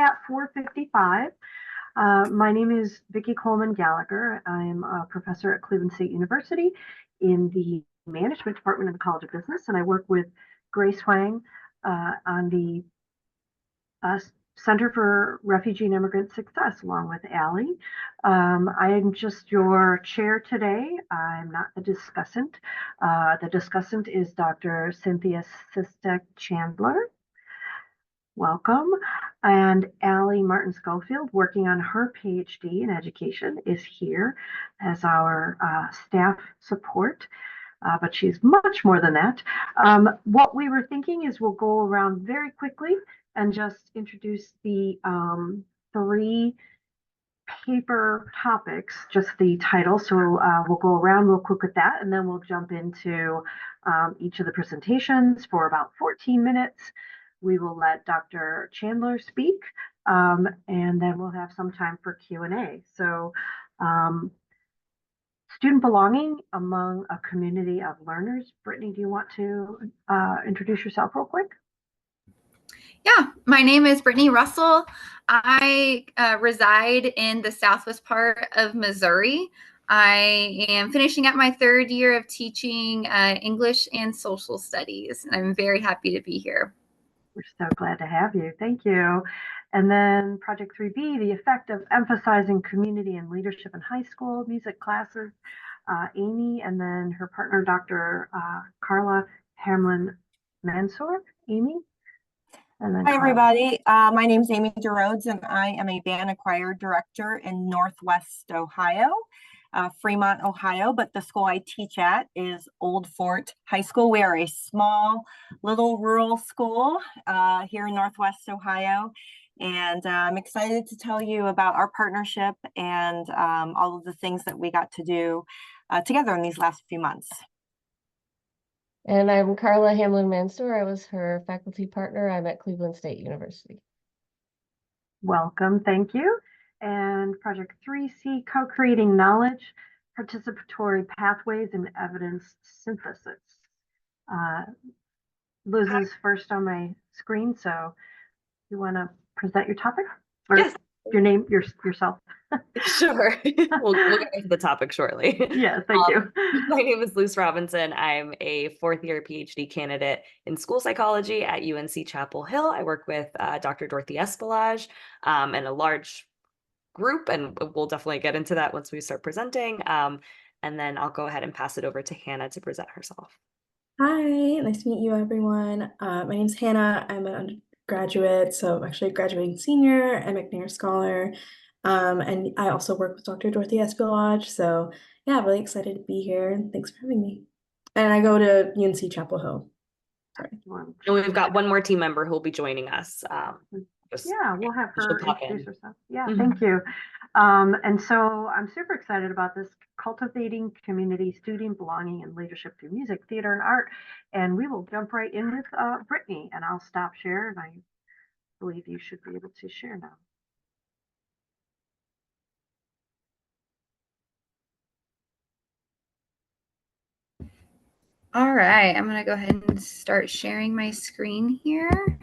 at 4:55. My name is Vicki Coleman Gallagher. I'm a professor at Cleveland State University in the management department of the College of Business, and I work with Grace Huang on the uh, Center for Refugee and Immigrant Success, along with Allie. I'm just your chair today. I'm not the discussant. The discussant is Dr. Cynthia Sistek Chandler. Welcome. And Allie Martin Schofield, working on her PhD in education, is here as our staff support. But she's much more than that. What we were thinking is we'll go around very quickly and just introduce the three paper topics, just the title. So we'll go around real quick with that, and then we'll jump into each of the presentations for about 14 minutes. We will let Dr. Chandler speak, and then we'll have some time for Q&A. So student belonging among a community of learners. Brittany, do you want to introduce yourself real quick? Yeah, my name is Brittany Russell. I reside in the southwest part of Missouri. I am finishing up my third year of teaching English and social studies, and I'm very happy to be here. We're so glad to have you. Thank you. And then Project 3B, the effect of emphasizing community and leadership in high school music classes. Amy, and then her partner, Dr. Carla Hamlin Mansour. Amy? And then Hi, everybody. My name is Amy DeRodes, and I am a band and choir director in Northwest Ohio, Fremont, Ohio. But the school I teach at is Old Fort High School. We are a small, little rural school here in Northwest Ohio. And I'm excited to tell you about our partnership and all of the things that we got to do together in these last few months. And I'm Carla Hamlin Mansour. I was her faculty partner. I'm at Cleveland State University. Welcome, thank you. And Project 3C, co-creating knowledge, participatory pathways, and evidence synthesis. Liz is first on my screen, so you want to present your topic? Or yes. Your name, yourself. Sure. We'll get into the topic shortly. Yeah, thank you. My name is Luce Robinson. I'm a fourth-year PhD candidate in school psychology at UNC Chapel Hill. I work with Dr. Dorothy Espelage and a large group, and we'll definitely get into that once we start presenting. And then I'll go ahead and pass it over to Hannah to present herself. Hi, nice to meet you, everyone. My name is Hannah. I'm an undergraduate, so I'm actually a graduating senior and McNair Scholar. And I also work with Dr. Dorothy Espelage. So yeah, really excited to be here. And thanks for having me. And I go to UNC Chapel Hill. Sorry. And we've got one more team member who will be joining us. Yeah, we'll have her introduce herself. Yeah, thank you. And so I'm super excited about this, cultivating community, student belonging, and leadership through music, theater, and art. And we will jump right in with Brittany, and I'll stop share, and I believe you should be able to share now. All right, I'm going to go ahead and start sharing my screen here.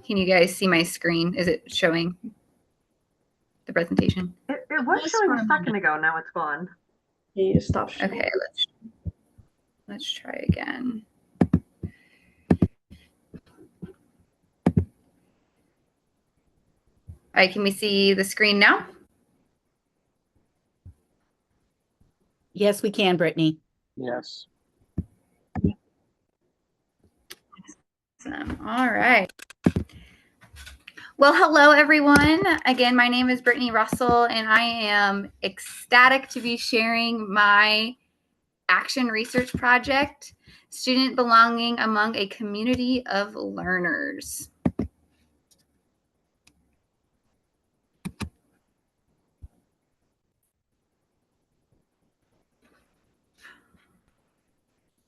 Can you guys see my screen? Is it showing the presentation? It was showing a second ago. Now it's gone. You stop showing. Okay, let's try again. All right, can we see the screen now? Yes, we can, Brittany. Yes. Awesome. All right. Well, hello, everyone. Again, my name is Brittany Russell, and I am ecstatic to be sharing my action research project, Student Belonging Among a Community of Learners.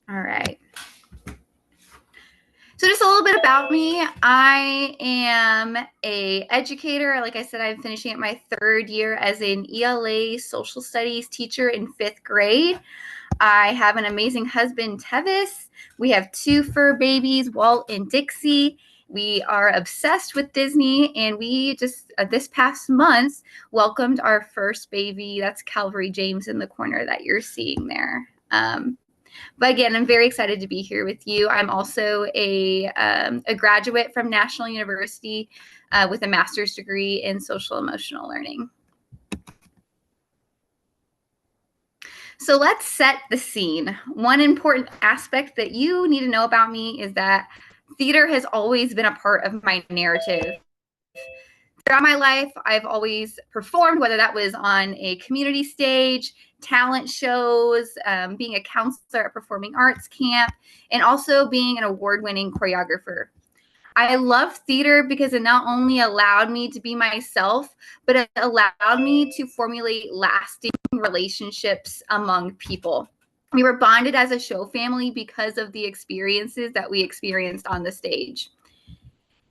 All right. So just a little bit about me. I am an educator. Like I said, I'm finishing up my 3rd year as an ELA social studies teacher in 5th grade. I have an amazing husband, Tevis. We have 2 fur babies, Walt and Dixie. We are obsessed with Disney, and we just this past month welcomed our first baby. That's Calvary James in the corner that you're seeing there. But again, I'm very excited to be here with you. I'm also a graduate from National University with a master's degree in social emotional learning. So let's set the scene. One important aspect that you need to know about me is that theater has always been a part of my narrative. Throughout my life, I've always performed, whether that was on a community stage, talent shows, being a counselor at performing arts camp, and also being an award-winning choreographer. I love theater because it not only allowed me to be myself, but it allowed me to formulate lasting relationships among people. We were bonded as a show family because of the experiences that we experienced on the stage.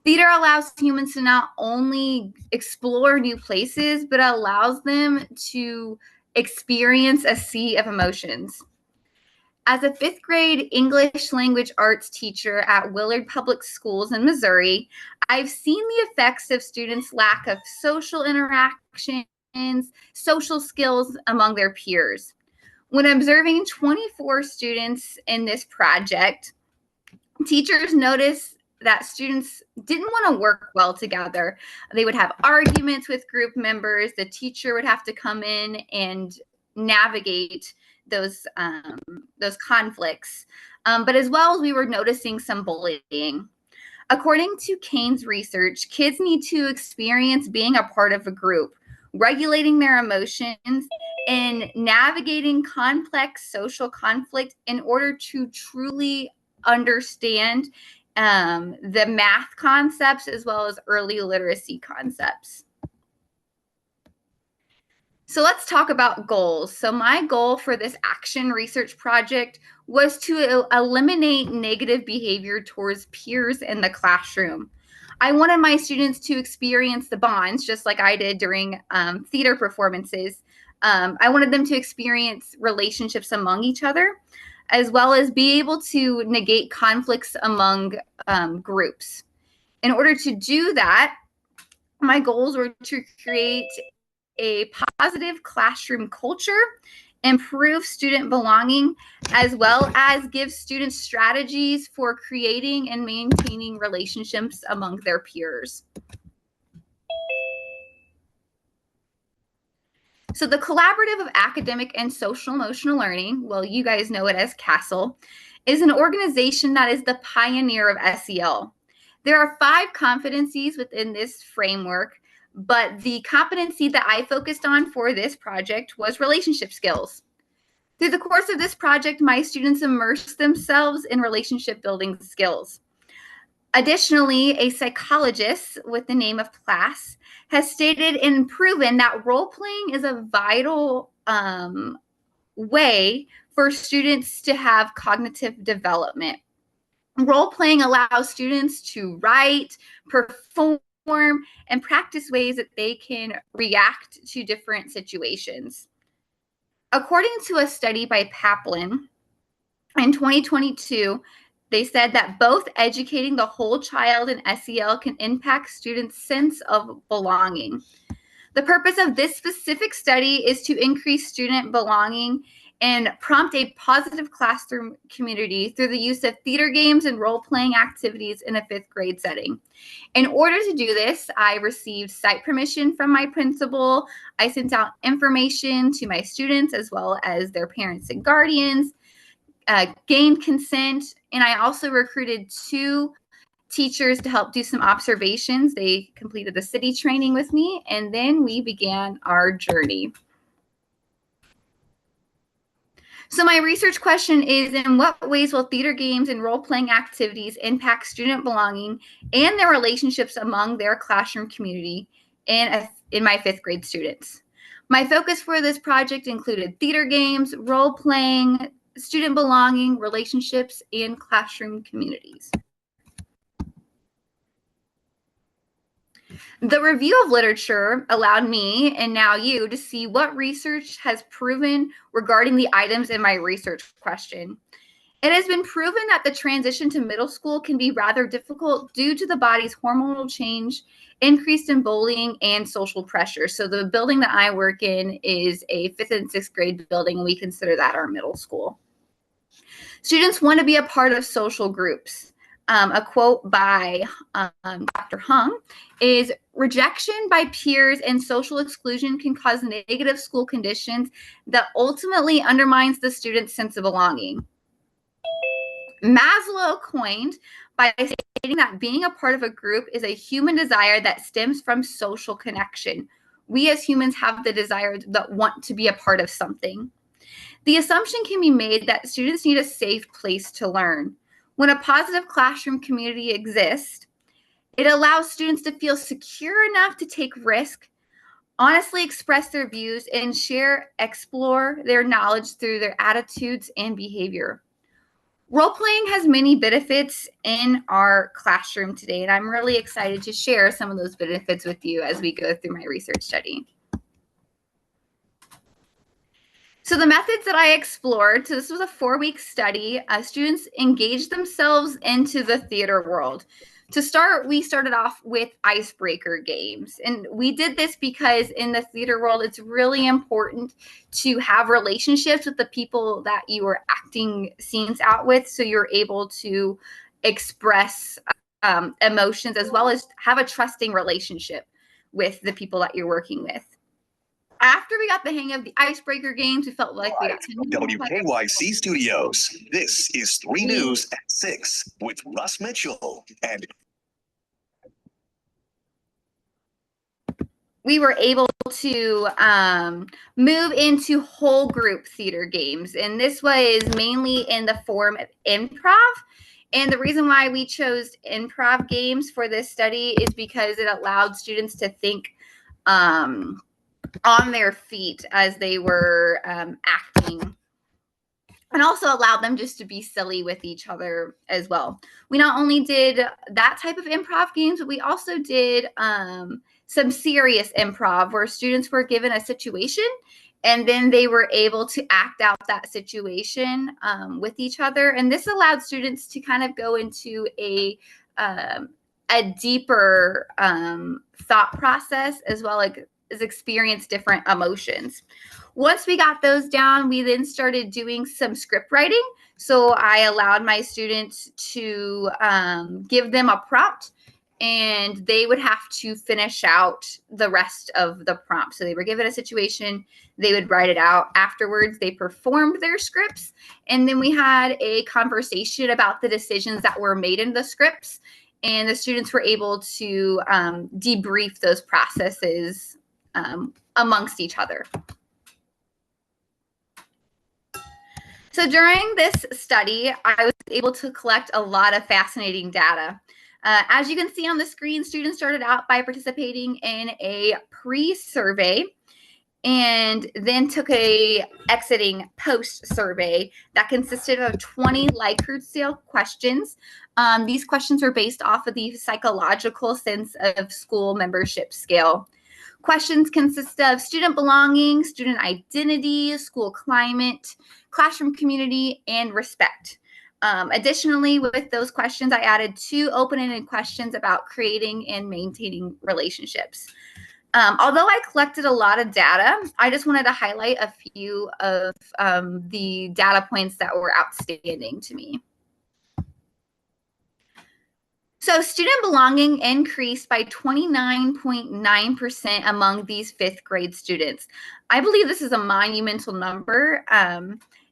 Theater allows humans to not only explore new places, but allows them to experience a sea of emotions. As a 5th grade English language arts teacher at Willard Public Schools in Missouri, I've seen the effects of students' lack of social interactions, social skills among their peers. When observing 24 students in this project, teachers noticed that students didn't want to work well together. They would have arguments with group members. The teacher would have to come in and navigate those conflicts. But as well as we were noticing some bullying. According to Kane's research, kids need to experience being a part of a group, regulating their emotions, and navigating complex social conflict in order to truly understand the math concepts as well as early literacy concepts. So let's talk about goals. So my goal for this action research project was to eliminate negative behavior towards peers in the classroom. I wanted my students to experience the bonds just like I did during theater performances. I wanted them to experience relationships among each other, as well as be able to negate conflicts among groups. In order to do that, my goals were to create a positive classroom culture, improve student belonging, as well as give students strategies for creating and maintaining relationships among their peers. So the Collaborative of Academic and Social Emotional Learning, well, you guys know it as CASEL, is an organization that is the pioneer of SEL. There are 5 competencies within this framework, but the competency that I focused on for this project was relationship skills. Through the course of this project, my students immersed themselves in relationship building skills. Additionally, a psychologist with the name of Class has stated and proven that role-playing is a vital way for students to have cognitive development. Role-playing allows students to write, perform, and practice ways that they can react to different situations. According to a study by Paplin in 2022, they said that both educating the whole child in SEL can impact students' sense of belonging. The purpose of this specific study is to increase student belonging and prompt a positive classroom community through the use of theater games and role-playing activities in a 5th grade setting. In order to do this, I received site permission from my principal. I sent out information to my students as well as their parents and guardians gained consent, and I also recruited 2 teachers to help do some observations. They completed the city training with me, and then we began our journey. So my research question is, in what ways will theater games and role-playing activities impact student belonging and their relationships among their classroom community in my 5th grade students? My focus for this project included theater games, role-playing, student belonging, relationships, and classroom communities. The review of literature allowed me, and now you, to see what research has proven regarding the items in my research question. It has been proven that the transition to middle school can be rather difficult due to the body's hormonal change, increase in bullying, and social pressure. So the building that I work in is a 5th and 6th grade building, and we consider that our middle school. Students want to be a part of social groups. A quote by Dr. Hung is, rejection by peers and social exclusion can cause negative school conditions that ultimately undermines the student's sense of belonging. Maslow coined by stating that being a part of a group is a human desire that stems from social connection. We as humans have the desire that want to be a part of something. The assumption can be made that students need a safe place to learn. When a positive classroom community exists, it allows students to feel secure enough to take risk, honestly express their views, and explore their knowledge through their attitudes and behavior. Role-playing has many benefits in our classroom today, and I'm really excited to share some of those benefits with you as we go through my research study. So the methods that I explored, so this was a 4-week study. Students engaged themselves into the theater world. To start, we started off with icebreaker games. And we did this because in the theater world, it's really important to have relationships with the people that you are acting scenes out with, so you're able to express emotions as well as have a trusting relationship with the people that you're working with. After we got the hang of the icebreaker games, we felt like we got to WKYC Studios. This is 3 News at 6 with Russ Mitchell. And we were able to move into whole group theater games. And this was mainly in the form of improv. And the reason why we chose improv games for this study is because it allowed students to think on their feet as they were acting, and also allowed them just to be silly with each other as well. We not only did that type of improv games, but we also did some serious improv where students were given a situation and then they were able to act out that situation with each other. And this allowed students to kind of go into a deeper thought process, as well as experience different emotions. Once we got those down, we then started doing some script writing. So I allowed my students to give them a prompt, and they would have to finish out the rest of the prompt. So they were given a situation, they would write it out. Afterwards, they performed their scripts, and then we had a conversation about the decisions that were made in the scripts, and the students were able to debrief those processes amongst each other. So during this study, I was able to collect a lot of fascinating data. As you can see on the screen, students started out by participating in a pre-survey and then took a exiting post-survey that consisted of 20 Likert scale questions. These questions were based off of the psychological sense of school membership scale. Questions consist of student belonging, student identity, school climate, classroom community, and respect. Additionally, with those questions, I added 2 open-ended questions about creating and maintaining relationships. Although I collected a lot of data, I just wanted to highlight a few of the data points that were outstanding to me. So student belonging increased by 29.9% among these 5th grade students. I believe this is a monumental number.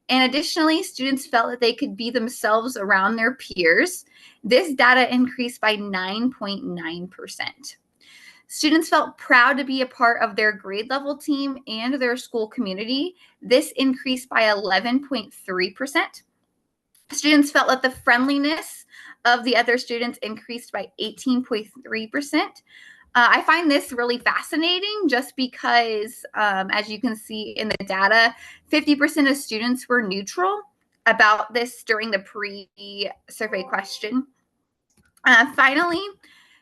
And additionally, students felt that they could be themselves around their peers. This data increased by 9.9%. Students felt proud to be a part of their grade level team and their school community. This increased by 11.3%. Students felt that the friendliness of the other students increased by 18.3%. I find this really fascinating just because, as you can see in the data, 50% of students were neutral about this during the pre-survey question. Finally,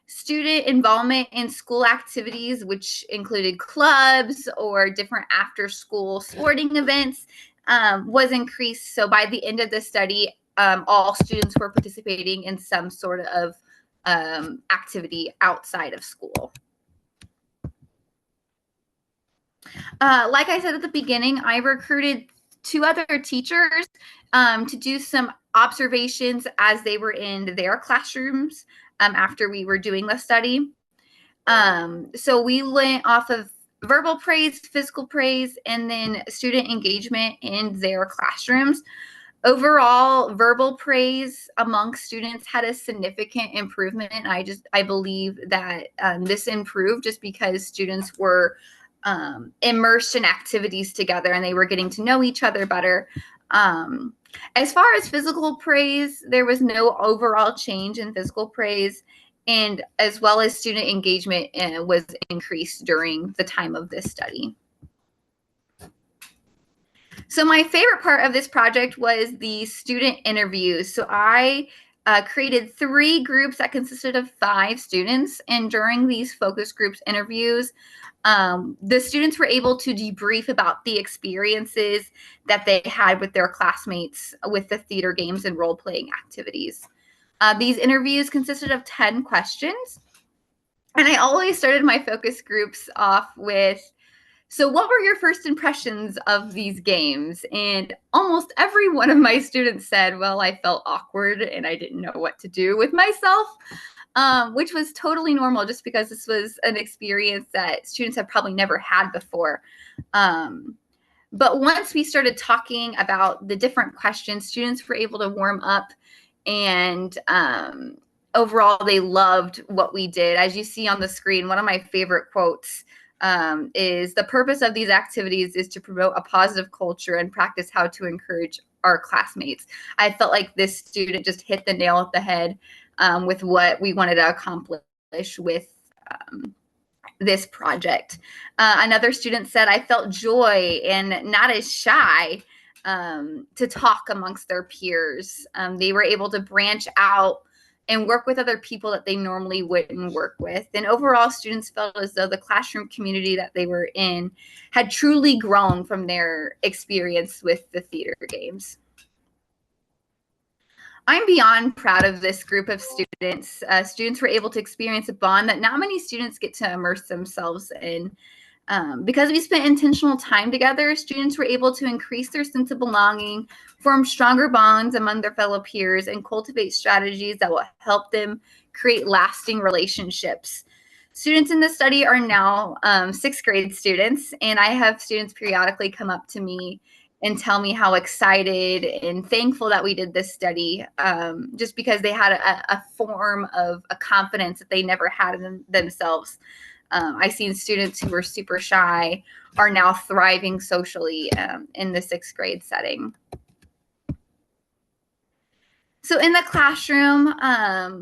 student involvement in school activities, which included clubs or different after-school sporting events, was increased. So by the end of the study, all students were participating in some sort of activity outside of school. Like I said at the beginning, I recruited 2 other teachers to do some observations as they were in their classrooms after we were doing the study. So we went off of verbal praise, physical praise, and then student engagement in their classrooms. Overall, verbal praise among students had a significant improvement. I believe that this improved just because students were immersed in activities together and they were getting to know each other better. As far as physical praise, there was no overall change in physical praise, and as well as student engagement was increased during the time of this study. So my favorite part of this project was the student interviews. So I created 3 groups that consisted of 5 students, and during these focus groups interviews, the students were able to debrief about the experiences that they had with their classmates with the theater games and role-playing activities. These interviews consisted of 10 questions, and I always started my focus groups off with, so what were your first impressions of these games? And almost every one of my students said, well, I felt awkward and I didn't know what to do with myself, which was totally normal just because this was an experience that students have probably never had before. But once we started talking about the different questions, students were able to warm up, and overall they loved what we did. As you see on the screen, one of my favorite quotes is, the purpose of these activities is to promote a positive culture and practice how to encourage our classmates. I felt like this student just hit the nail at the head with what we wanted to accomplish with this project. Another student said, I felt joy and not as shy to talk amongst their peers. They were able to branch out and work with other people that they normally wouldn't work with. And overall, students felt as though the classroom community that they were in had truly grown from their experience with the theater games. I'm beyond proud of this group of students. Students were able to experience a bond that not many students get to immerse themselves in. Because we spent intentional time together, students were able to increase their sense of belonging, form stronger bonds among their fellow peers, and cultivate strategies that will help them create lasting relationships. Students in this study are now 6th grade students, and I have students periodically come up to me and tell me how excited and thankful that we did this study, just because they had a form of a confidence that they never had in themselves. I've seen students who were super shy are now thriving socially in the 6th grade setting. So in the classroom,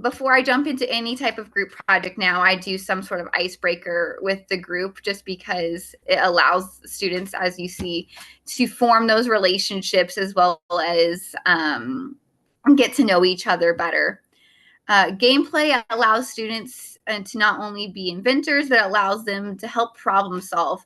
before I jump into any type of group project now, I do some sort of icebreaker with the group just because it allows students, as you see, to form those relationships as well as get to know each other better. Gameplay allows students to not only be inventors, but allows them to help problem solve.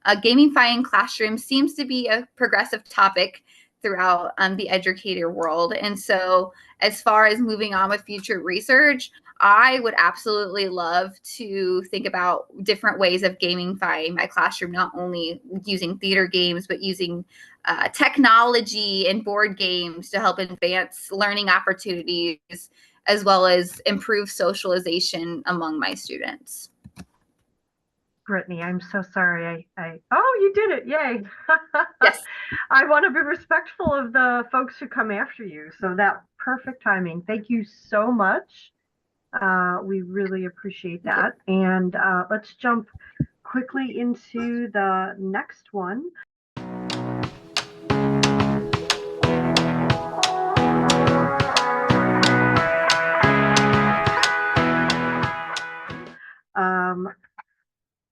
Gamifying classrooms seems to be a progressive topic throughout the educator world. And so as far as moving on with future research, I would absolutely love to think about different ways of gamifying my classroom, not only using theater games, but using technology and board games to help advance learning opportunities, as well as improve socialization among my students. Brittany, I'm so sorry. Oh, you did it. Yay. Yes. I want to be respectful of the folks who come after you. So that perfect timing. Thank you so much. We really appreciate that. And let's jump quickly into the next one.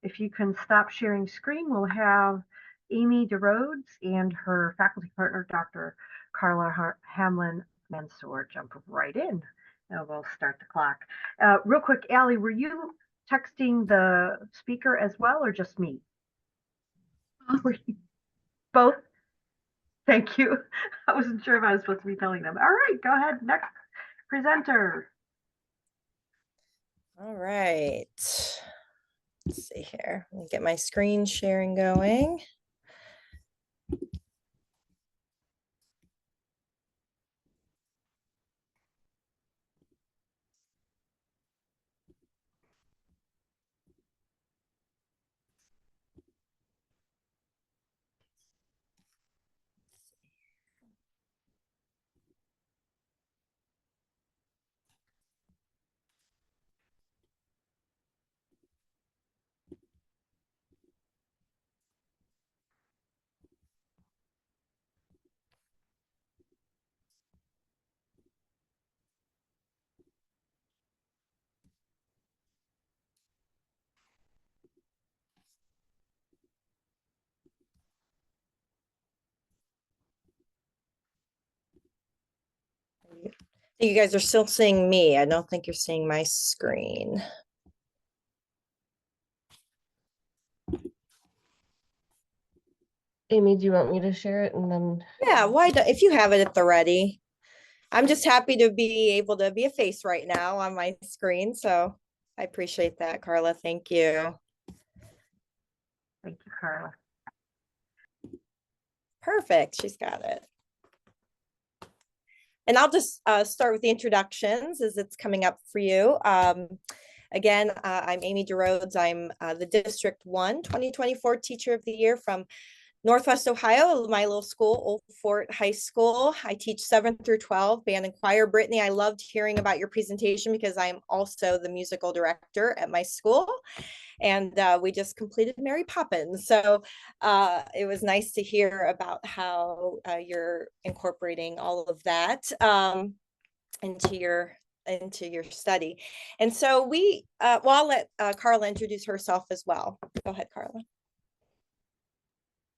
If you can stop sharing screen, we'll have Amy DeRodes and her faculty partner, Dr. Carla Hamlin Mansour, jump right in. And we'll start the clock. Real quick, Allie, were you texting the speaker as well or just me? Both? Thank you. I wasn't sure if I was supposed to be telling them. All right, go ahead. Next presenter. All right. Let's see here. Let me get my screen sharing going. You guys are still seeing me. I don't think you're seeing my screen. Amy, do you want me to share it and then? Yeah, why don't, if you have it at the ready. I'm just happy to be able to be a face right now on my screen. So I appreciate that, Carla. Thank you. Thank you, Carla. Perfect. She's got it. And I'll just start with the introductions as it's coming up for you. Again, I'm Amy DeRodes. I'm the District 1 2024 Teacher of the Year from Northwest Ohio, my little school, Old Fort High School. I teach 7th through 12 band and choir. Brittany, I loved hearing about your presentation because I'm also the musical director at my school. And we just completed Mary Poppins. So it was nice to hear about how you're incorporating all of that into your study. And so well, I'll let Carla introduce herself as well. Go ahead, Carla.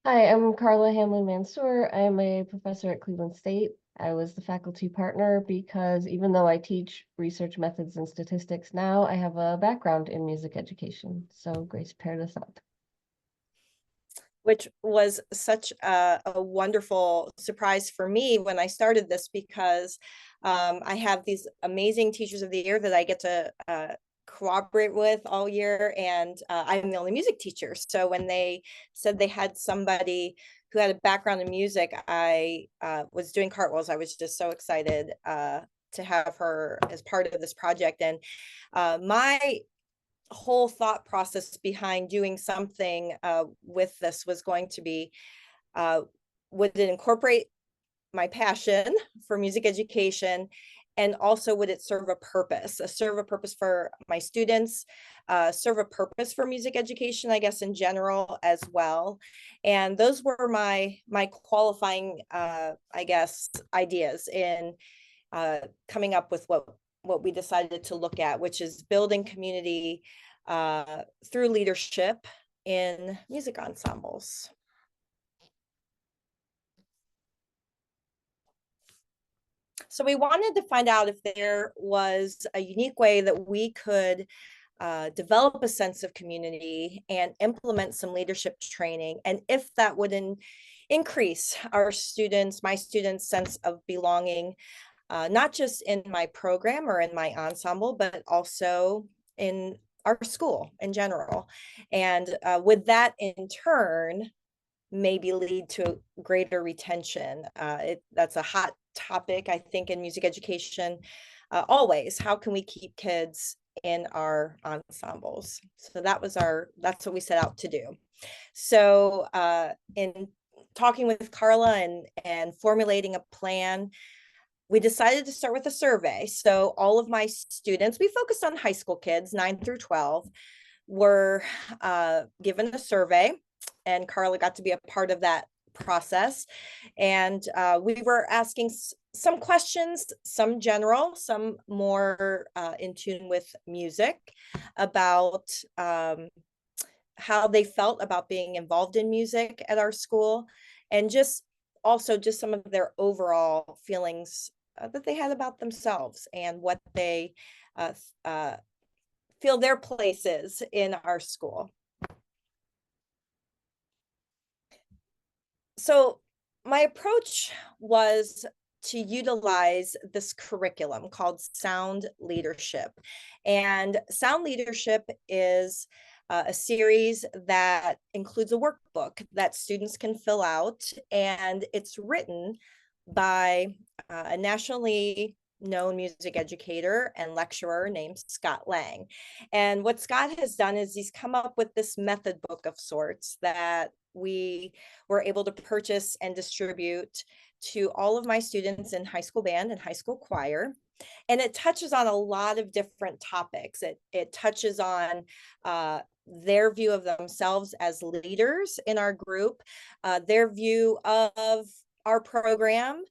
Hi, I'm Carla Hamlin Mansour. I'm a professor at Cleveland State. I was the faculty partner because even though I teach research methods and statistics now, I have a background in music education. So Grace paired us up. Which was such a wonderful surprise for me when I started this, because I have these amazing teachers of the year that I get to cooperate with all year, and I'm the only music teacher. So when they said they had somebody who had a background in music, I was doing cartwheels. I was just so excited to have her as part of this project. And my whole thought process behind doing something with this was going to be, would it incorporate my passion for music education, and also would it serve a purpose for my students, serve a purpose for music education, I guess, in general as well. And those were my qualifying, I guess, ideas in coming up with what we decided to look at, which is building community through leadership in music ensembles. So we wanted to find out if there was a unique way that we could develop a sense of community and implement some leadership training, and if that would increase my students' sense of belonging, not just in my program or in my ensemble, but also in our school in general. And would that in turn maybe lead to greater retention? That's a hot topic, I think, in music education always. How can we keep kids in our ensembles. So that's what we set out to do. So in talking with Carla and formulating a plan, we decided to start with a survey. So all of my students, we focused on high school kids, 9 through 12, were given a survey, and Carla got to be a part of that process. And we were asking some questions, some general, some more in tune with music, about how they felt about being involved in music at our school, and just some of their overall feelings that they had about themselves and what they feel their place is in our school. So my approach was to utilize this curriculum called Sound Leadership. And Sound Leadership is a series that includes a workbook that students can fill out, and it's written by a nationally known music educator and lecturer named Scott Lang. And what Scott has done is he's come up with this method book of sorts that we were able to purchase and distribute to all of my students in high school band and high school choir. And it touches on a lot of different topics. It touches on their view of themselves as leaders in our group, their view of our program,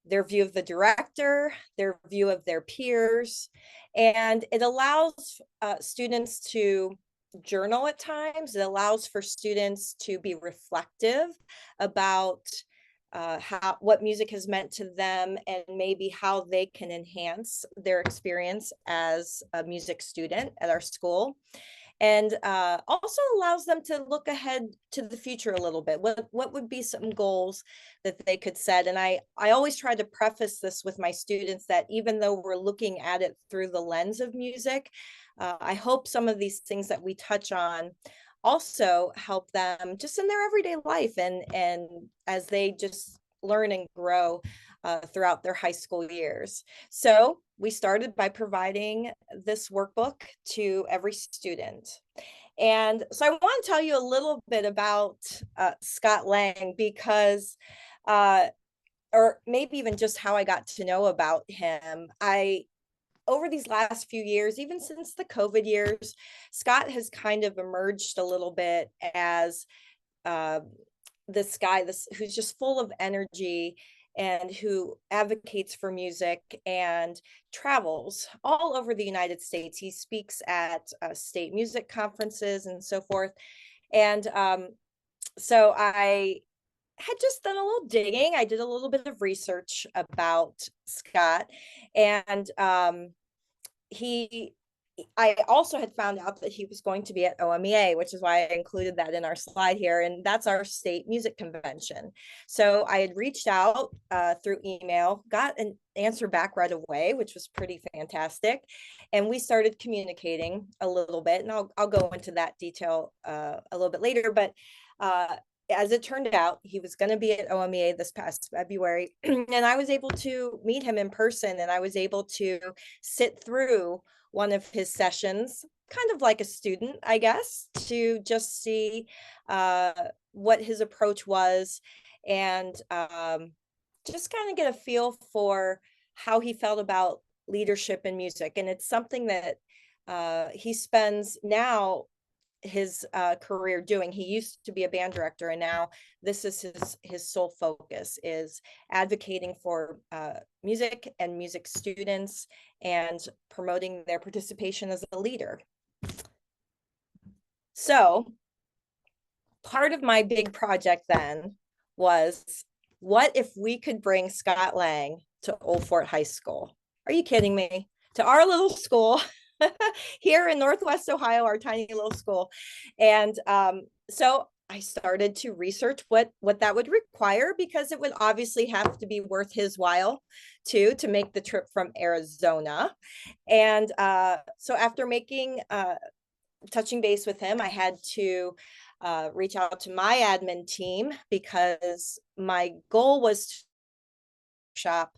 their view of the director, their view of their peers. And it allows students to journal at times. It allows for students to be reflective about what music has meant to them, and maybe how they can enhance their experience as a music student at our school. And also allows them to look ahead to the future a little bit. What would be some goals that they could set? And I always try to preface this with my students that even though we're looking at it through the lens of music, I hope some of these things that we touch on also help them just in their everyday life, and as they just learn and grow throughout their high school years. So we started by providing this workbook to every student. And so I want to tell you a little bit about Scott Lang, because or maybe even just how I got to know about him. Over these last few years, even since the COVID years, Scott has kind of emerged a little bit as this guy who's just full of energy, and who advocates for music and travels all over the United States. He speaks at state music conferences and so forth. And so I had just done a little digging. I did a little bit of research about Scott, and I also had found out that he was going to be at OMEA, which is why I included that in our slide here. And that's our state music convention. So I had reached out through email, got an answer back right away, which was pretty fantastic. And we started communicating a little bit, and I'll go into that detail a little bit later. But as it turned out, he was going to be at OMEA this past February, and I was able to meet him in person, and I was able to sit through one of his sessions, kind of like a student, I guess, to just see what his approach was, and just kind of get a feel for how he felt about leadership in music. And it's something that he spends now his career doing. He used to be a band director, and now this is his sole focus, is advocating for music and music students and promoting their participation as a leader. So part of my big project then was, what if we could bring Scott Lang to Old Fort High School? Are you kidding me? To our little school here in Northwest Ohio, our tiny little school. And so I started to research what that would require, because it would obviously have to be worth his while to make the trip from Arizona. And so after touching base with him, I had to reach out to my admin team, because my goal was to shop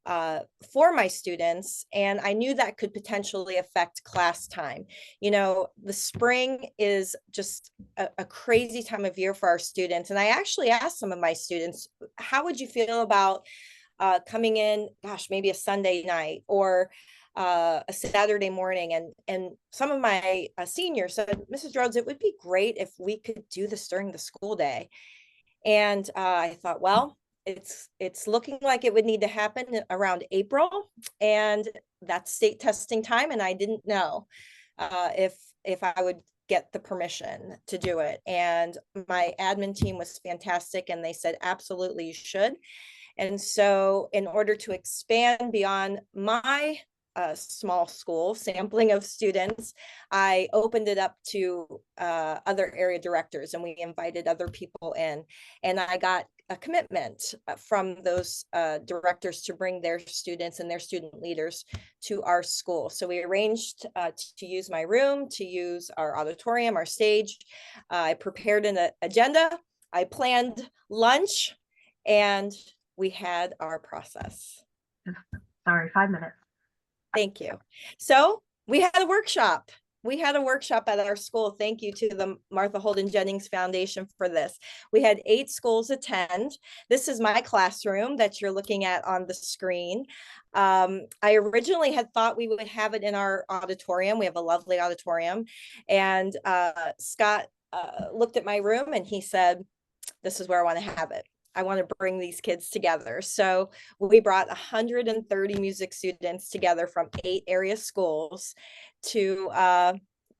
for my students, and I knew that could potentially affect class time. You know, the spring is just a crazy time of year for our students, and I actually asked some of my students, how would you feel about coming in, gosh, maybe a Sunday night or a Saturday morning? And some of my seniors said, Mrs. Rhodes, it would be great if we could do this during the school day. And I thought, well, it's looking like it would need to happen around April, and that's state testing time, and I didn't know if I would get the permission to do it. And my admin team was fantastic, and they said, absolutely, you should. And so in order to expand beyond my small school sampling of students, I opened it up to other area directors, and we invited other people in. And I got a commitment from those directors to bring their students and their student leaders to our school. So we arranged to use my room, to use our auditorium, our stage. I prepared an agenda. I planned lunch, and we had our process. Sorry, 5 minutes. Thank you. So we had a workshop. We had a workshop at our school. Thank you to the Martha Holden Jennings Foundation for this. We had 8 schools attend. This is my classroom that you're looking at on the screen. I originally had thought we would have it in our auditorium. We have a lovely auditorium. And Scott looked at my room and he said, this is where I want to have it. I want to bring these kids together. So we brought 130 music students together from 8 area schools to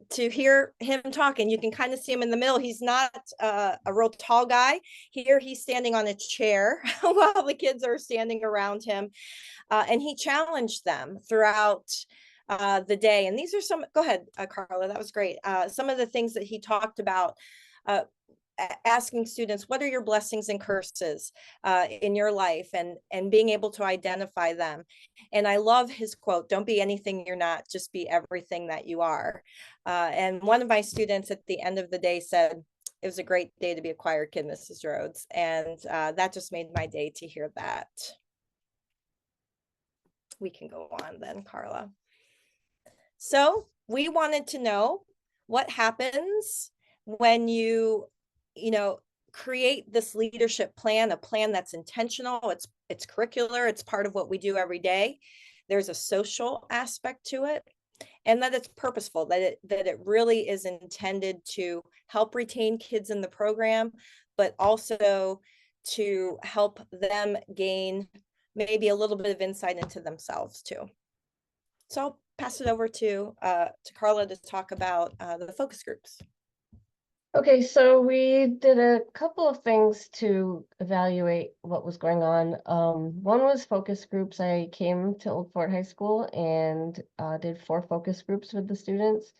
hear him talk. And you can kind of see him in the middle. He's not a real tall guy. Here he's standing on a chair while the kids are standing around him. And he challenged them throughout the day. And these are some, go ahead, Carla, that was great. Some of the things that he talked about, asking students, what are your blessings and curses in your life, and being able to identify them. And I love his quote, don't be anything you're not, just be everything that you are. And one of my students at the end of the day said, it was a great day to be a choir kid, Mrs. Rhodes. And that just made my day to hear that. We can go on then, Carla. So we wanted to know what happens when you create this leadership plan, a plan that's intentional, it's curricular, it's part of what we do every day. There's a social aspect to it, and that it's purposeful, that it really is intended to help retain kids in the program, but also to help them gain maybe a little bit of insight into themselves too. So I'll pass it over to Carla to talk about the focus groups. Okay, so we did a couple of things to evaluate what was going on. One was focus groups. I came to Old Fort High School and did 4 focus groups with the students.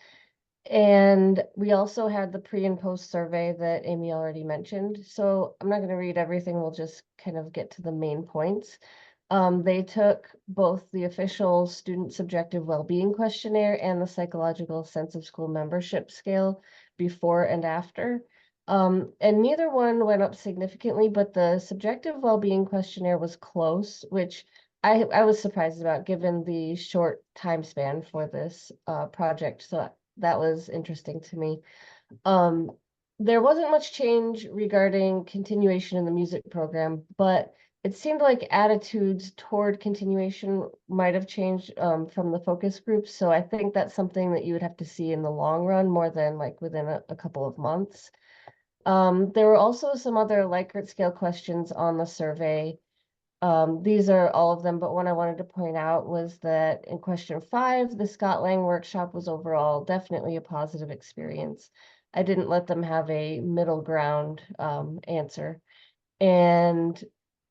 And we also had the pre and post survey that Amy already mentioned. So I'm not going to read everything. We'll just kind of get to the main points. They took both the official student subjective well-being questionnaire and the psychological sense of school membership scale before and after. And neither one went up significantly, but the subjective well-being questionnaire was close, which I was surprised about given the short time span for this project. So that was interesting to me. There wasn't much change regarding continuation in the music program, but it seemed like attitudes toward continuation might have changed from the focus groups. So I think that's something that you would have to see in the long run more than like within a couple of months. There were also some other Likert scale questions on the survey. These are all of them, but one I wanted to point out was that in question 5, the Scott Lang workshop was overall definitely a positive experience. I didn't let them have a middle ground answer. And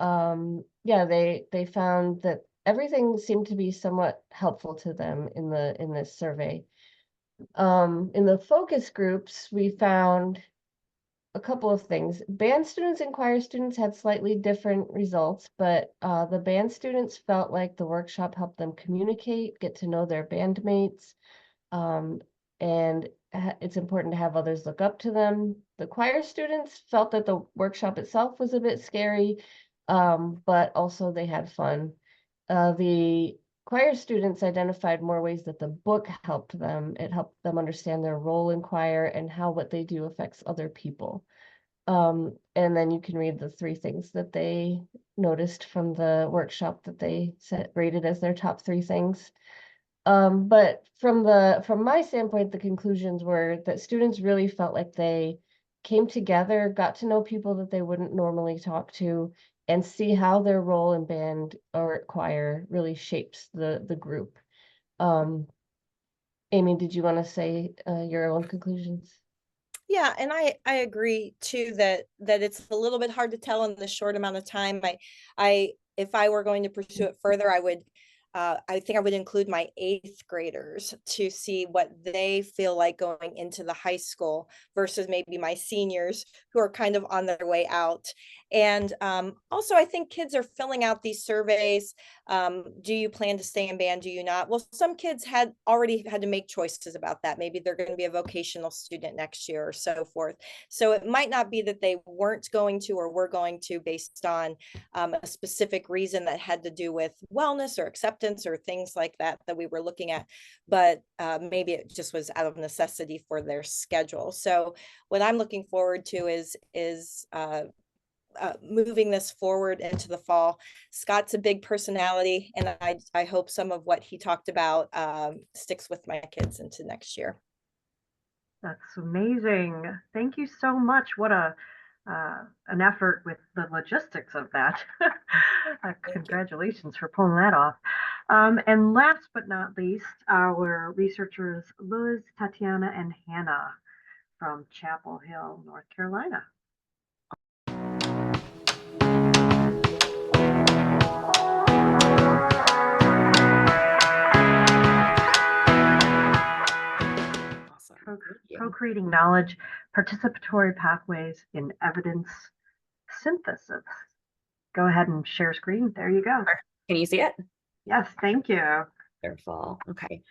yeah, they found that everything seemed to be somewhat helpful to them in this survey. In the focus groups, we found a couple of things. Band students and choir students had slightly different results, but the band students felt like the workshop helped them communicate, get to know their bandmates, and it's important to have others look up to them. The choir students felt that the workshop itself was a bit scary, but also they had fun. The choir students identified more ways that the book helped them. It helped them understand their role in choir and how what they do affects other people. And then you can read the 3 things that they noticed from the workshop that they rated as their top 3 things. But from my standpoint, the conclusions were that students really felt like they came together, got to know people that they wouldn't normally talk to, and see how their role in band or choir really shapes the group. Amy, did you want to say your own conclusions? Yeah, and I agree too that it's a little bit hard to tell in this short amount of time. I if I were going to pursue it further, I think I would include my 8th graders to see what they feel like going into the high school versus maybe my seniors who are kind of on their way out. And also, I think kids are filling out these surveys. Do you plan to stay in band? Do you not? Well, some kids had already had to make choices about that. Maybe they're going to be a vocational student next year or so forth. So it might not be that they weren't going to or were going to based on a specific reason that had to do with wellness or acceptance or things like that we were looking at, but maybe it just was out of necessity for their schedule. So what I'm looking forward to is moving this forward into the fall. Scott's a big personality, and I hope some of what he talked about sticks with my kids into next year. That's amazing. Thank you so much. What an effort with the logistics of that. Congratulations for pulling that off. And last but not least, our researchers Liz, Tatiana, and Hannah from Chapel Hill, North Carolina. Co-creating knowledge, participatory pathways in evidence synthesis. Go ahead and share screen. There you go. Can you see it? Yes, thank you. Wonderful. Okay.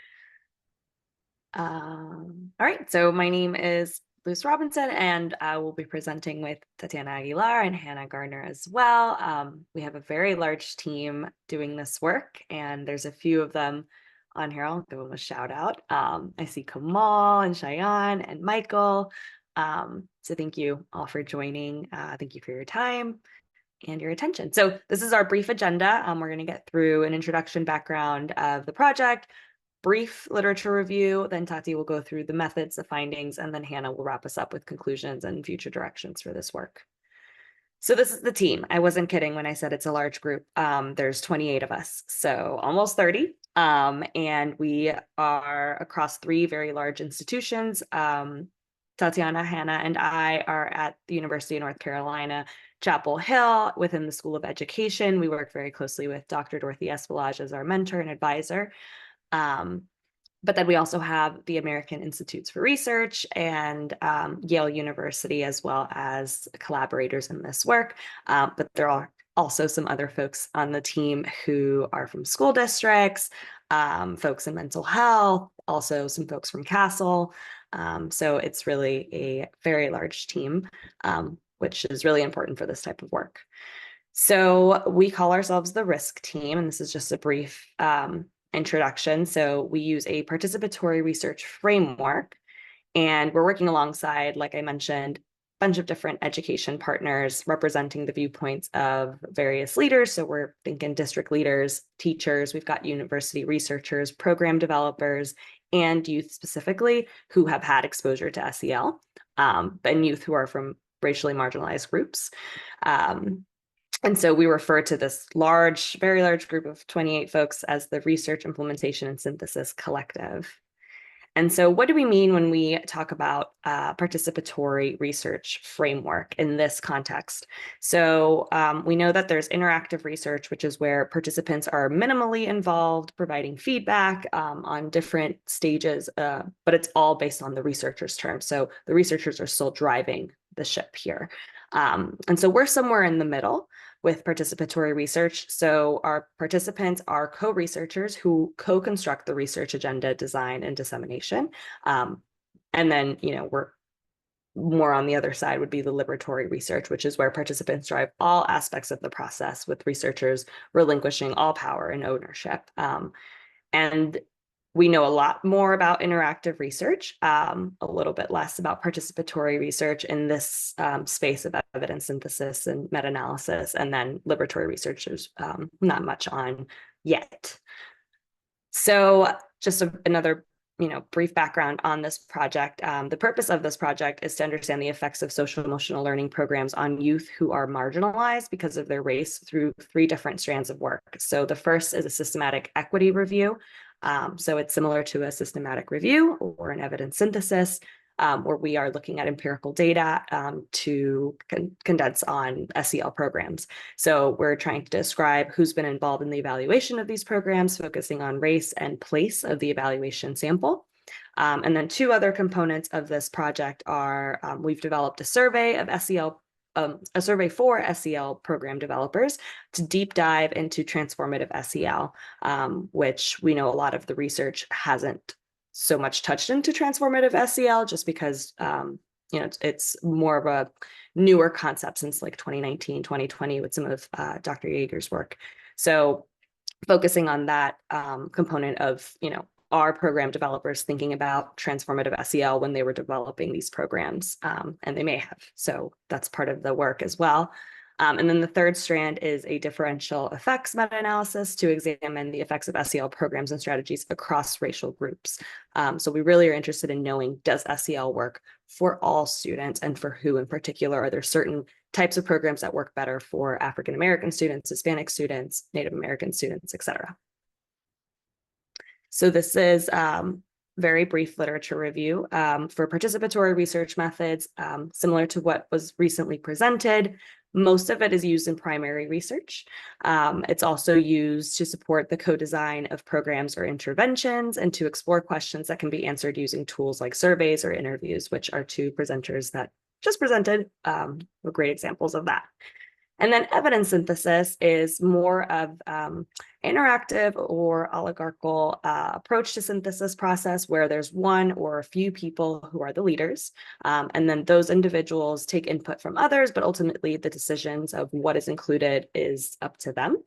All right. So my name is Luz Robinson, and I will be presenting with Tatiana Aguilar and Hannah Gardner as well. We have a very large team doing this work, and there's a few of them on here. I'll give them a shout out. I see Kamal and Cheyenne and Michael. So thank you all for joining. Thank you for your time and your attention. So this is our brief agenda. We're going to get through an introduction, background of the project, brief literature review, then Tati will go through the methods, the findings, and then Hannah will wrap us up with conclusions and future directions for this work. So this is the team. I wasn't kidding when I said it's a large group. There's 28 of us, so almost 30. And we are across 3 very large institutions. Tatiana, Hannah, and I are at the University of North Carolina, Chapel Hill within the School of Education. We work very closely with Dr. Dorothy Espilage as our mentor and advisor. But then we also have the American Institutes for Research and Yale University as well as collaborators in this work. But there are also some other folks on the team who are from school districts, folks in mental health, also some folks from Castle. So it's really a very large team, which is really important for this type of work. So we call ourselves the RISK team, and this is just a brief introduction. So we use a participatory research framework, and we're working alongside, like I mentioned, a bunch of different education partners representing the viewpoints of various leaders. So we're thinking district leaders, teachers, we've got university researchers, program developers, and youth specifically who have had exposure to SEL, and youth who are from racially marginalized groups. And so we refer to this large, very large group of 28 folks as the Research, Implementation, and Synthesis Collective. And so what do we mean when we talk about participatory research framework in this context? So we know that there's interactive research, which is where participants are minimally involved, providing feedback on different stages, but it's all based on the researcher's terms. So the researchers are still driving the ship here. And so we're somewhere in the middle with participatory research. So our participants are co-researchers who co-construct the research agenda, design, and dissemination. And then, we're more on the other side would be the liberatory research, which is where participants drive all aspects of the process, with researchers relinquishing all power and ownership. And we know a lot more about interactive research, a little bit less about participatory research in this space of evidence synthesis and meta-analysis, and then liberatory researchers, not much on yet. So just another brief background on this project. The purpose of this project is to understand the effects of social emotional learning programs on youth who are marginalized because of their race through 3 different strands of work. So the first is a systematic equity review. So it's similar to a systematic review or an evidence synthesis, where we are looking at empirical data to condense on SEL programs. So we're trying to describe who's been involved in the evaluation of these programs, focusing on race and place of the evaluation sample. And then 2 other components of this project are we've developed a survey of SEL, a survey for SEL program developers to deep dive into transformative SEL, which we know a lot of the research hasn't so much touched into transformative SEL, just because it's more of a newer concept since like 2019, 2020 with some of Dr. Yeager's work. So focusing on that component of, our program developers thinking about transformative SEL when they were developing these programs, and they may have. So that's part of the work as well. And then the third strand is a differential effects meta-analysis to examine the effects of SEL programs and strategies across racial groups. So we really are interested in knowing, does SEL work for all students, and for who in particular? Are there certain types of programs that work better for African-American students, Hispanic students, Native American students, et cetera? So this is very brief literature review for participatory research methods, similar to what was recently presented. Most of it is used in primary research. It's also used to support the co-design of programs or interventions, and to explore questions that can be answered using tools like surveys or interviews, which are 2 presenters that just presented were great examples of that. And then evidence synthesis is more of interactive or oligarchical approach to synthesis process, where there's one or a few people who are the leaders, and then those individuals take input from others, but ultimately the decisions of what is included is up to them.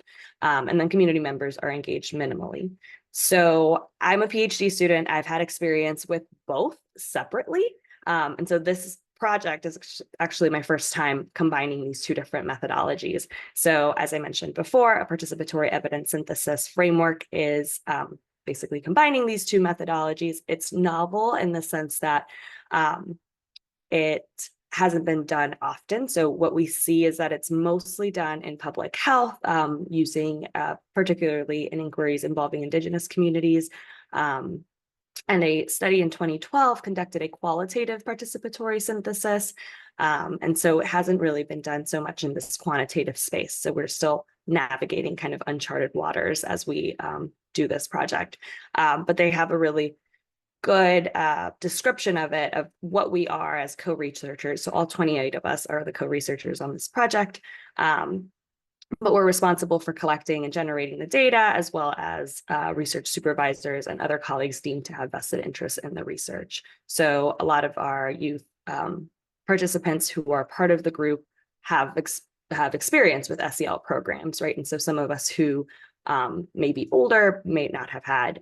And then community members are engaged minimally. So I'm a PhD student. I've had experience with both separately. And so this project is actually my first time combining these 2 different methodologies. So as I mentioned before, a participatory evidence synthesis framework is basically combining these 2 methodologies. It's novel in the sense that it hasn't been done often. So what we see is that it's mostly done in public health, using particularly in inquiries involving Indigenous communities. And a study in 2012 conducted a qualitative participatory synthesis. And so it hasn't really been done so much in this quantitative space. So we're still navigating kind of uncharted waters as we do this project. But they have a really good description of it, of what we are as co-researchers. So all 28 of us are the co-researchers on this project. But we're responsible for collecting and generating the data, as well as research supervisors and other colleagues deemed to have vested interest in the research. So a lot of our youth participants who are part of the group have experience with SEL programs, right? And so some of us who may be older may not have had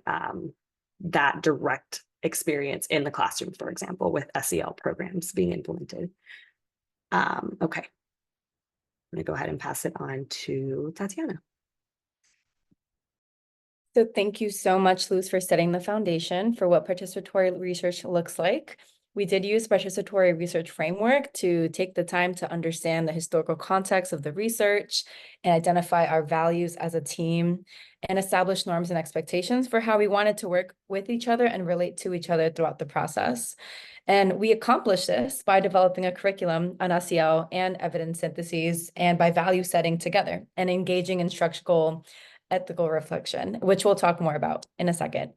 that direct experience in the classroom, for example, with SEL programs being implemented. Okay. I'm going to go ahead and pass it on to Tatiana. So thank you so much, Luz, for setting the foundation for what participatory research looks like. We did use participatory research framework to take the time to understand the historical context of the research and identify our values as a team, and establish norms and expectations for how we wanted to work with each other and relate to each other throughout the process. And we accomplished this by developing a curriculum on SEL and evidence syntheses, and by value setting together and engaging in structural ethical reflection, which we'll talk more about in a second.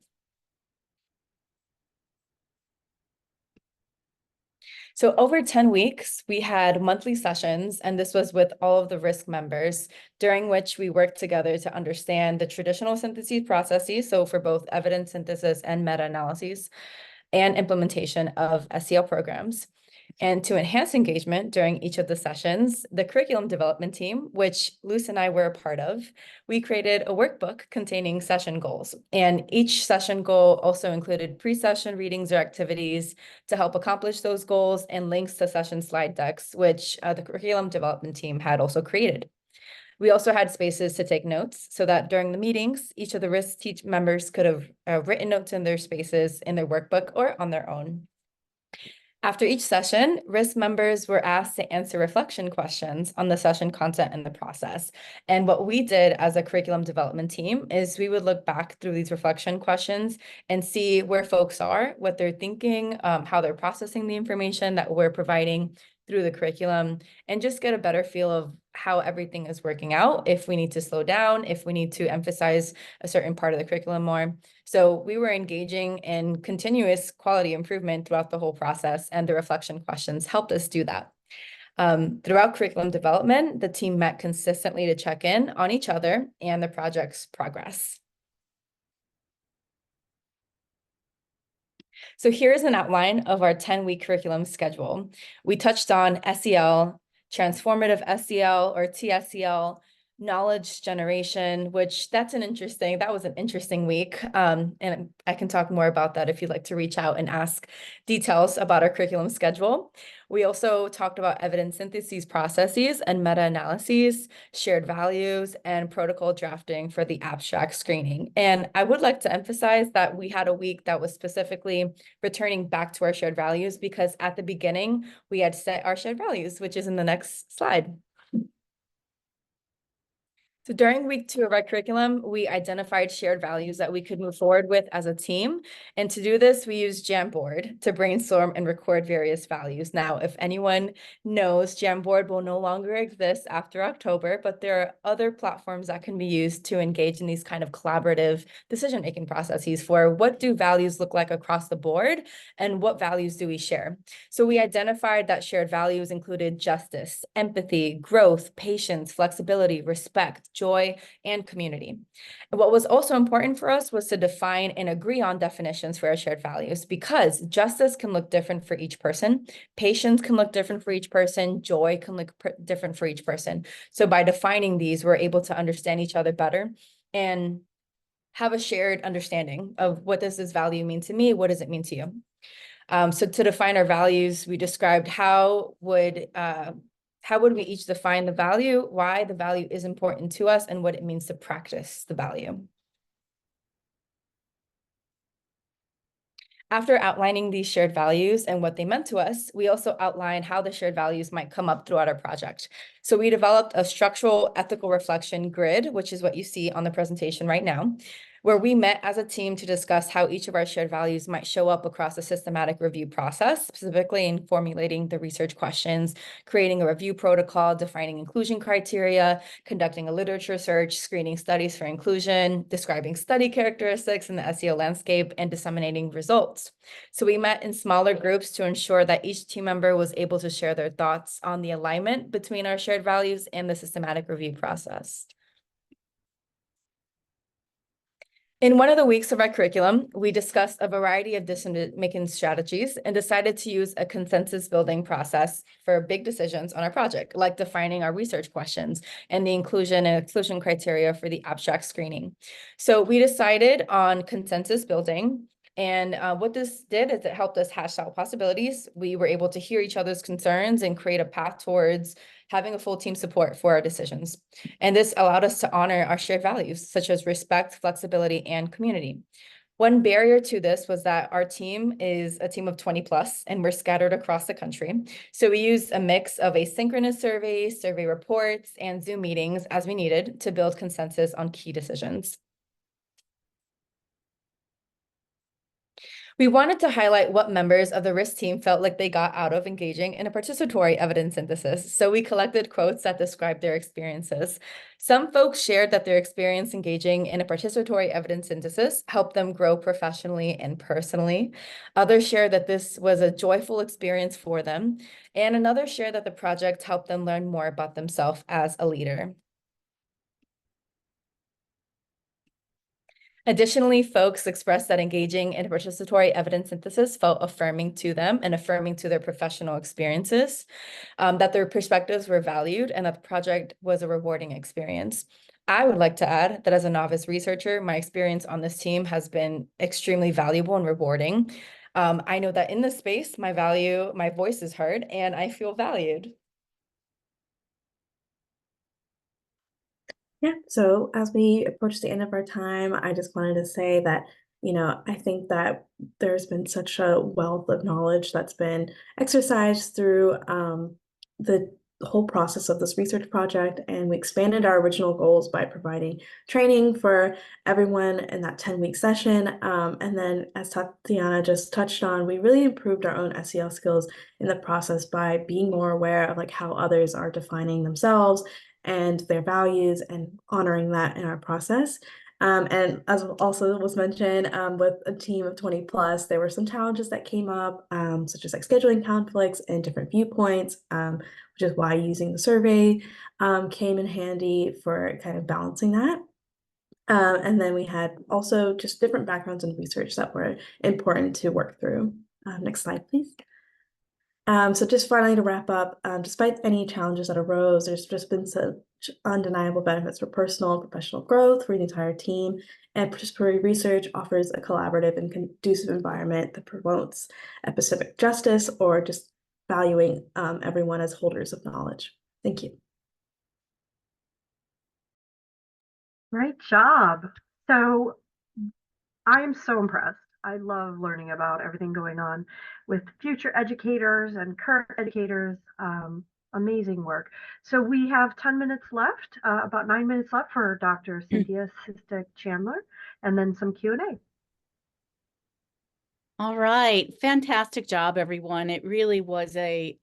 So over 10 weeks, we had monthly sessions, and this was with all of the risk members, during which we worked together to understand the traditional synthesis processes, so for both evidence synthesis and meta-analyses, and implementation of SEL programs. And to enhance engagement during each of the sessions, the curriculum development team, which Luce and I were a part of, we created a workbook containing session goals. And each session goal also included pre-session readings or activities to help accomplish those goals and links to session slide decks, which the curriculum development team had also created. We also had spaces to take notes so that during the meetings, each of the RISC team members could have written notes in their spaces in their workbook or on their own. After each session, RISC members were asked to answer reflection questions on the session content and the process. And what we did as a curriculum development team is we would look back through these reflection questions and see where folks are, what they're thinking, how they're processing the information that we're providing through the curriculum, and just get a better feel of how everything is working out, if we need to slow down, if we need to emphasize a certain part of the curriculum more. So we were engaging in continuous quality improvement throughout the whole process, and the reflection questions helped us do that. Throughout curriculum development, the team met consistently to check in on each other and the project's progress. So here's an outline of our 10-week curriculum schedule. We touched on SEL, transformative SEL or TSEL, knowledge generation, which that was an interesting week. And I can talk more about that if you'd like to reach out and ask details about our curriculum schedule. We also talked about evidence synthesis processes and meta-analyses, shared values, and protocol drafting for the abstract screening. And I would like to emphasize that we had a week that was specifically returning back to our shared values, because at the beginning, we had set our shared values, which is in the next slide. So during week 2 of our curriculum, we identified shared values that we could move forward with as a team. And to do this, we used Jamboard to brainstorm and record various values. Now, if anyone knows, Jamboard will no longer exist after October, but there are other platforms that can be used to engage in these kind of collaborative decision-making processes for what do values look like across the board and what values do we share. So we identified that shared values included justice, empathy, growth, patience, flexibility, respect, joy, and community. And what was also important for us was to define and agree on definitions for our shared values, because justice can look different for each person, patience can look different for each person, joy can look different for each person. So by defining these, we're able to understand each other better and have a shared understanding of what does this value mean to me, what does it mean to you? So to define our values, we described how would we each define the value, why the value is important to us, and what it means to practice the value. After outlining these shared values and what they meant to us, we also outlined how the shared values might come up throughout our project. So we developed a structural ethical reflection grid, which is what you see on the presentation right now, where we met as a team to discuss how each of our shared values might show up across a systematic review process, specifically in formulating the research questions, creating a review protocol, defining inclusion criteria, conducting a literature search, screening studies for inclusion, describing study characteristics in the SEO landscape, and disseminating results. So we met in smaller groups to ensure that each team member was able to share their thoughts on the alignment between our shared values and the systematic review process. In one of the weeks of our curriculum, we discussed a variety of decision-making strategies and decided to use a consensus building process for big decisions on our project, like defining our research questions and the inclusion and exclusion criteria for the abstract screening. So we decided on consensus building. And what this did is it helped us hash out possibilities. We were able to hear each other's concerns and create a path towards having a full team support for our decisions. And this allowed us to honor our shared values, such as respect, flexibility, and community. One barrier to this was that our team is a team of 20 plus, and we're scattered across the country. So we used a mix of asynchronous surveys, survey reports, and Zoom meetings as we needed to build consensus on key decisions. We wanted to highlight what members of the RISC team felt like they got out of engaging in a participatory evidence synthesis. So we collected quotes that described their experiences. Some folks shared that their experience engaging in a participatory evidence synthesis helped them grow professionally and personally. Others shared that this was a joyful experience for them. And another shared that the project helped them learn more about themselves as a leader. Additionally, folks expressed that engaging in participatory evidence synthesis felt affirming to them and affirming to their professional experiences, that their perspectives were valued, and that the project was a rewarding experience. I would like to add that as a novice researcher, my experience on this team has been extremely valuable and rewarding. I know that in this space, my voice is heard, and I feel valued. Yeah, so as we approach the end of our time, I just wanted to say that, I think that there's been such a wealth of knowledge that's been exercised through the whole process of this research project, and we expanded our original goals by providing training for everyone in that 10-week session. And then, as Tatiana just touched on, we really improved our own SEL skills in the process by being more aware of like how others are defining themselves and their values and honoring that in our process. And as also was mentioned, with a team of 20 plus, there were some challenges that came up, such as like scheduling conflicts and different viewpoints, which is why using the survey came in handy for kind of balancing that. And then we had also just different backgrounds in research that were important to work through. Next slide, please. So just finally to wrap up, despite any challenges that arose, there's just been such undeniable benefits for personal and professional growth for the entire team. And participatory research offers a collaborative and conducive environment that promotes epistemic justice or just valuing everyone as holders of knowledge. Thank you. Great job. So I am so impressed. I love learning about everything going on with future educators and current educators. Amazing work. So we have 10 minutes left, about 9 minutes left for Dr. Cynthia Sistek Chandler, and then some Q&A. All right. Fantastic job, everyone. It really was a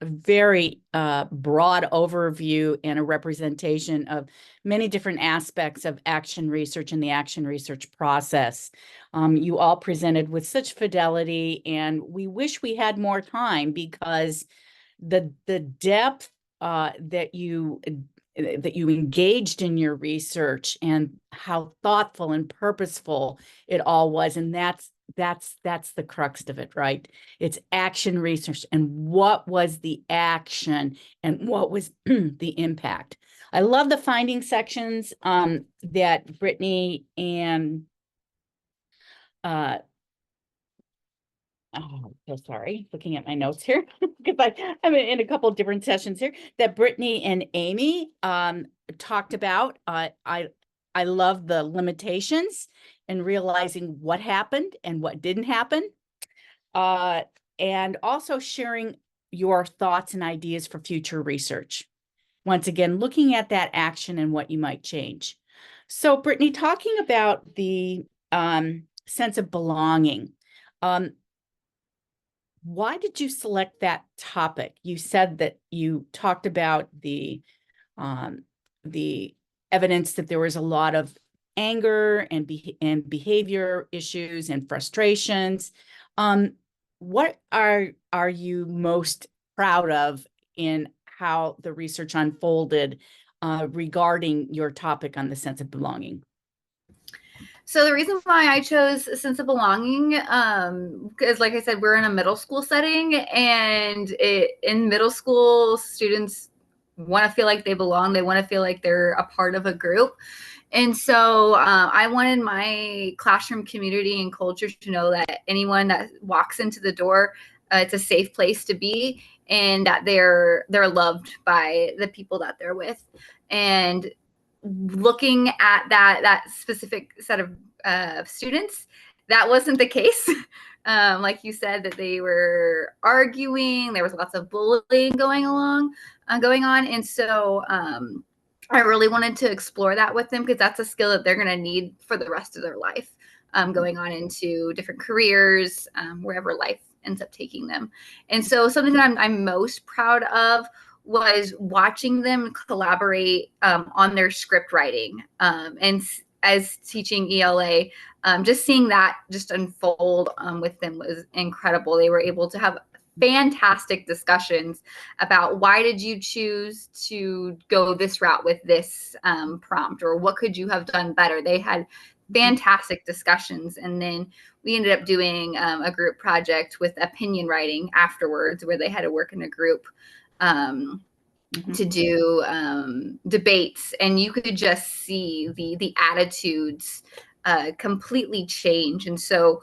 very broad overview and a representation of many different aspects of action research and the action research process. You all presented with such fidelity, and we wish we had more time because the depth that you engaged in your research and how thoughtful and purposeful it all was, and that's the crux of it, right? It's action research, and what was the action and what was the impact. I love the finding sections that Brittany and oh, so sorry, looking at my notes here because I'm in a couple of different sessions here that Brittany and Amy talked about. I love the limitations and realizing what happened and what didn't happen, and also sharing your thoughts and ideas for future research. Once again, looking at that action and what you might change. So, Brittany, talking about the sense of belonging. Why did you select that topic? You said that you talked about the evidence that there was a lot of anger and behavior issues and frustrations. What are you most proud of in how the research unfolded regarding your topic on the sense of belonging? So the reason why I chose a sense of belonging, because like I said, we're in a middle school setting, and in middle school, students want to feel like they belong. They want to feel like they're a part of a group. And so I wanted my classroom community and culture to know that anyone that walks into the door, it's a safe place to be, and that they're loved by the people that they're with. And looking at that specific set of students, that wasn't the case. Like you said, that they were arguing, there was lots of bullying going on. And so I really wanted to explore that with them, because that's a skill that they're going to need for the rest of their life, going on into different careers, wherever life ends up taking them. And so something that I'm most proud of was watching them collaborate on their script writing. And as teaching ELA, just seeing that just unfold with them was incredible. They were able to have fantastic discussions about why did you choose to go this route with this prompt, or what could you have done better. They had fantastic discussions. And then we ended up doing a group project with opinion writing afterwards, where they had to work in a group to do debates, and you could just see the attitudes completely change. And so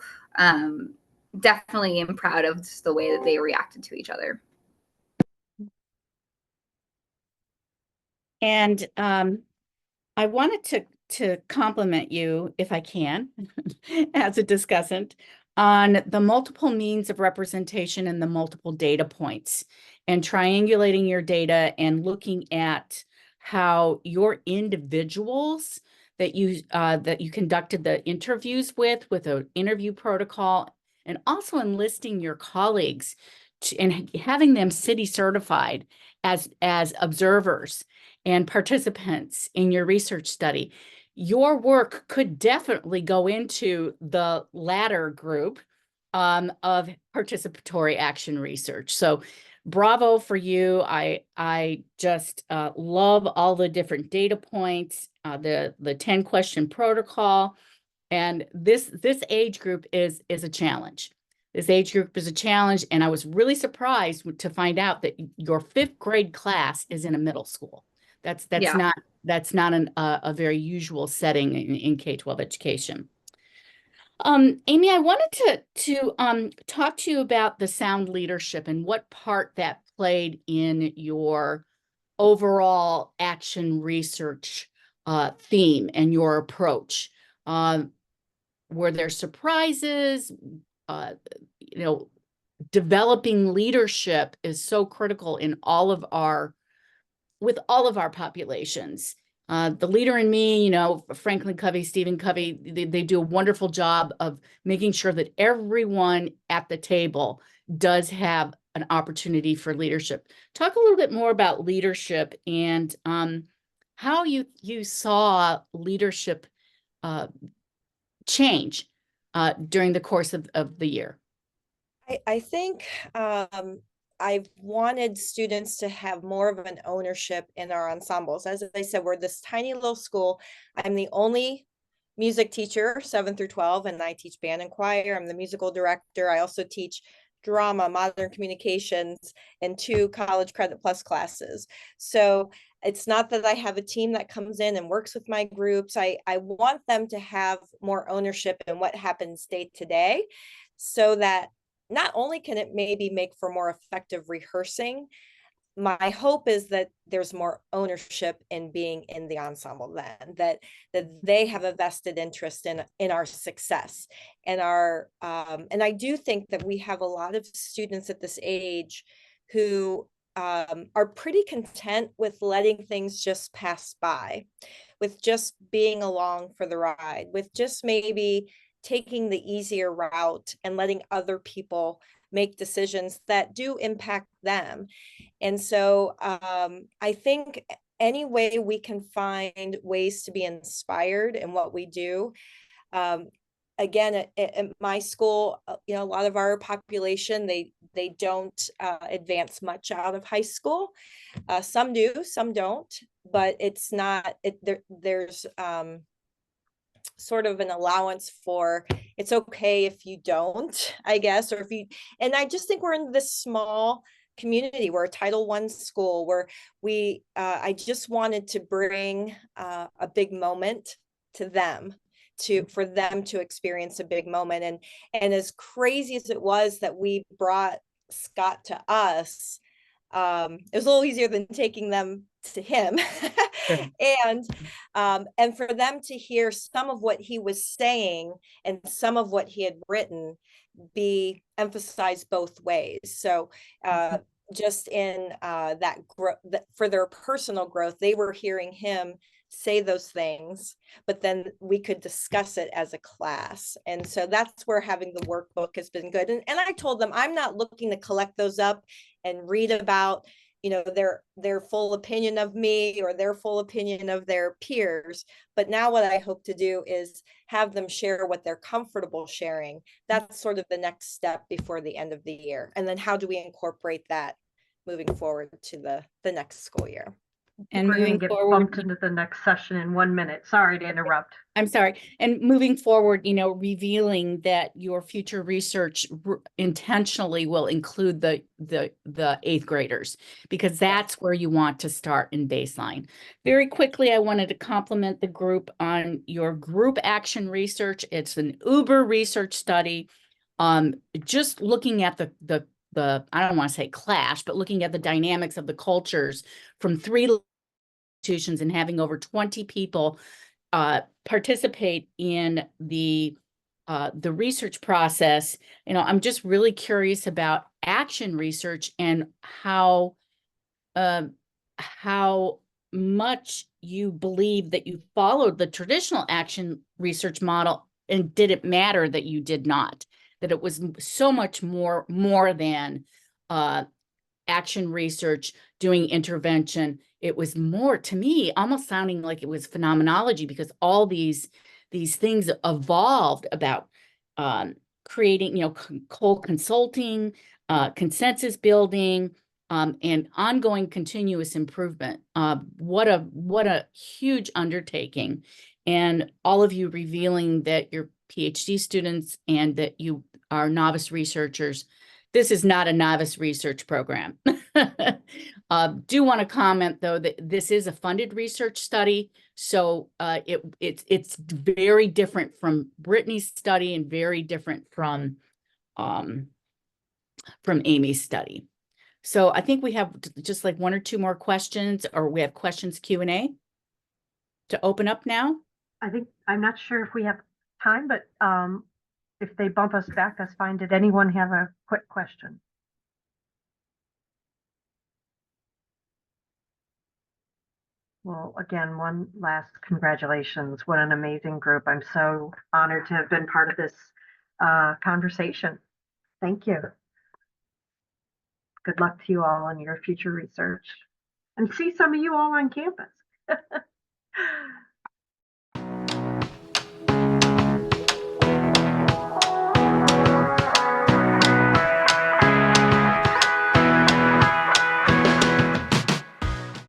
definitely am proud of just the way that they reacted to each other. And I wanted to compliment you, if I can, as a discussant, on the multiple means of representation and the multiple data points, and triangulating your data and looking at how your individuals that you conducted the interviews with an interview protocol, and also enlisting your colleagues and having them city certified as observers and participants in your research study. Your work could definitely go into the latter group of participatory action research. So bravo for you. I just love all the different data points, the 10-question protocol. And this age group is a challenge. This age group is a challenge, and I was really surprised to find out that your 5th grade class is in a middle school. That's not a very usual setting in K-12 education. Amy, I wanted to talk to you about the sound leadership and what part that played in your overall action research theme and your approach. Were there surprises? Developing leadership is so critical in with all of our populations. The Leader in Me, Franklin Covey, Stephen Covey, they do a wonderful job of making sure that everyone at the table does have an opportunity for leadership. Talk a little bit more about leadership and how you saw leadership change during the course of the year. I think I've wanted students to have more of an ownership in our ensembles. As I said, we're this tiny little school. I'm the only music teacher, 7 through 12, and I teach band and choir. I'm the musical director. I also teach drama, modern communications, and 2 college credit plus classes. So it's not that I have a team that comes in and works with my groups. I want them to have more ownership in what happens day to day, so that not only can it maybe make for more effective rehearsing, my hope is that there's more ownership in being in the ensemble, then that they have a vested interest in our success and and I do think that we have a lot of students at this age who are pretty content with letting things just pass by, with just being along for the ride, with just maybe taking the easier route and letting other people make decisions that do impact them. And so I think any way we can find ways to be inspired in what we do. Again, at my school, a lot of our population, they don't advance much out of high school. Some do, some don't, but it's not, there's sort of an allowance for it's okay if you don't, I guess, or if you, and I just think we're in this small community. We're a Title I school where I just wanted to bring a big moment to them, for them to experience a big moment. And as crazy as it was that we brought Scott to us, it was a little easier than taking them to him. And for them to hear some of what he was saying and some of what he had written be emphasized both ways. So just in that growth, for their personal growth, they were hearing him say those things, but then we could discuss it as a class. And so that's where having the workbook has been good. And I told them, I'm not looking to collect those up and read about their full opinion of me or their full opinion of their peers. But now what I hope to do is have them share what they're comfortable sharing. That's sort of the next step before the end of the year. And then how do we incorporate that moving forward to the next school year? And We're going to moving get forward, bumped into the next session in 1 minute. Sorry to interrupt. I'm sorry. And moving forward, revealing that your future research intentionally will include the eighth graders, because that's where you want to start in baseline. Very quickly, I wanted to compliment the group on your group action research. It's an Uber research study. Just looking at the I don't want to say clash, but looking at the dynamics of the cultures from 3 institutions and having over 20 people participate in the research process. I'm just really curious about action research and how much you believe that you followed the traditional action research model, and did it matter that you did not, that it was so much more than action research, doing intervention. It was more, to me, almost sounding like it was phenomenology, because all these things evolved about creating, consulting, consensus building, and ongoing continuous improvement. What a huge undertaking. And all of you revealing that you're PhD students and that you are novice researchers. This is not a novice research program. Do want to comment, though, that this is a funded research study. So it's very different from Brittany's study and very different from Amy's study. So I think we have just like 1 or 2 more questions, or we have questions Q&A to open up now. I'm not sure if we have time, but if they bump us back, that's fine. Did anyone have a quick question? Well, again, one last congratulations. What an amazing group. I'm so honored to have been part of this conversation. Thank you. Good luck to you all on your future research. And see some of you all on campus.